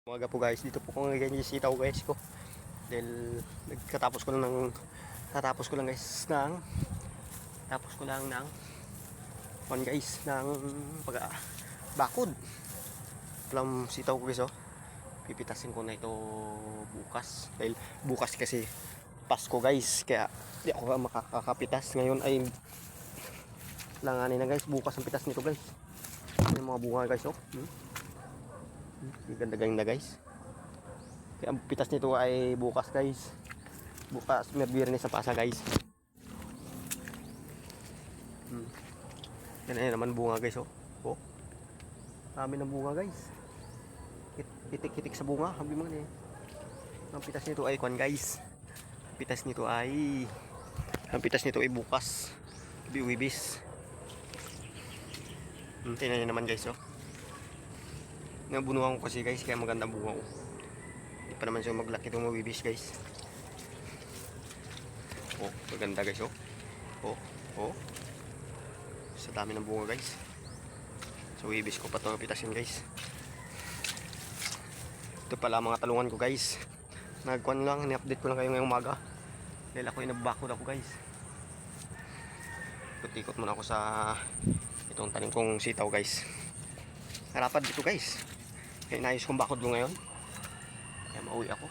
Umaga po guys, dito po kung ganyan sitaw guys ko. Dahil nagkatapos ko lang ng tapos ko lang ng one guys ng pag bakod. Walang sitaw ko guys oh. Pipitasin ko na ito bukas. Dahil bukas kasi Pasko guys, kaya di ako makakapitas. Ngayon ay langanin na guys, bukas ang pitas nito guys. Yung mga bunga guys oh. Ganda-ganda guys. Kaya ang pitas nito ay bukas guys. Bukas may Biyernes sa Pasa guys. Yan ay naman bunga guys oh. Oh. Dami ng bunga guys. Itik-itik sa bunga, habi mga ni. Ang pitas nito ay kwan guys. Ang pitas nito ay bukas. Biwibis. Tingnan niyo naman guys oh. Nabunuhan ko kasi guys, kaya maganda bunga ko. Hindi pa naman siya maglaki itong mabibis guys. Oh, maganda guys oh. Oh. Sa dami ng bunga guys. So ibis ko pa ito pitasin guys. Ito pala mga talungan ko guys. Nagkuhan lang, ni-update ko lang kayo ngayong umaga. Dahil ako inabakod ako guys. Ikot-ikot muna ako sa itong tanim kong sitaw guys. Harapan dito guys. Kaya inayos kong bakod ko ngayon. Kaya mauwi ako.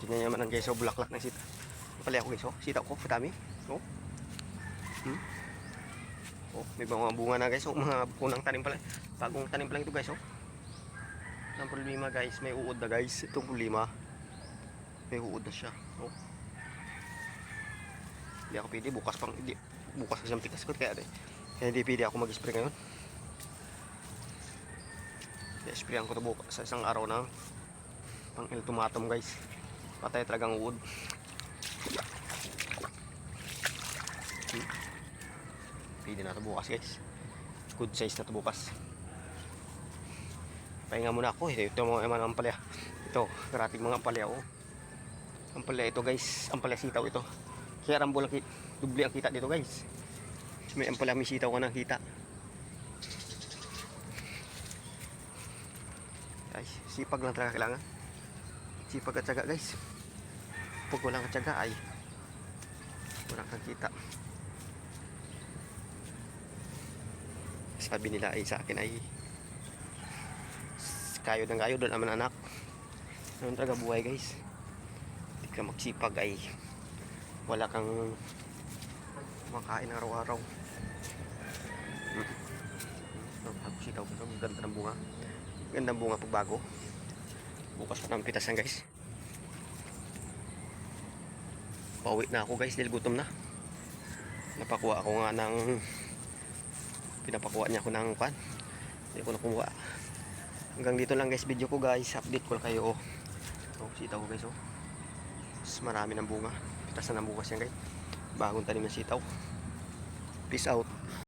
Tingnan nyo naman ang guys, bulaklak ng sitaw. Pali ako guys, sitaw ko, patami. May mga bunga na guys, mga punang tanim pala. Bagong tanim pala ito guys, Ang problema guys, may uod na guys. Itong problema, may uod na siya. Hindi ako pwede, bukas kasi ang pitas ko, kaya hindi pwede ako mag-spray ngayon. I-sprayan ko ito bukas sa isang araw na pang iltumatum guys. Patay talagang uod. Pwede na ito bukas guys. Good size na ito bukas. Pahinga muna ako. Ito mga eman ampalaya. Ito, karating mga ampalaya Ampalaya ito guys. Ampalaya sitaw ito. Kaya rambol dubli ang kita dito guys. May ampalaya, may sitaw ka ng kita. Guys, sipag lang talaga kailangan. Sipag at syaga guys. Pag walang syaga ay walang kang kita. Sabi nila ay sa akin ay kayo doon naman anak. Ganun talaga buhay guys. Hindi ka magsipag ay wala kang makain araw-araw. Sitaw ko, ganda ng bunga. Gandang bunga pagbago. Bukas pa ng pitasan guys. Pauwi na ako guys dahil gutom na. Napakuha ako nga ng pinapakuha niya ako ng pan. Hindi ko nakuha. Hanggang dito lang guys video ko guys. Update ko lang kayo. Sitaw ko guys Mas marami ng bunga. Pitasan ng bukas yan guys. Bagong tanim ng sitaw. Peace out.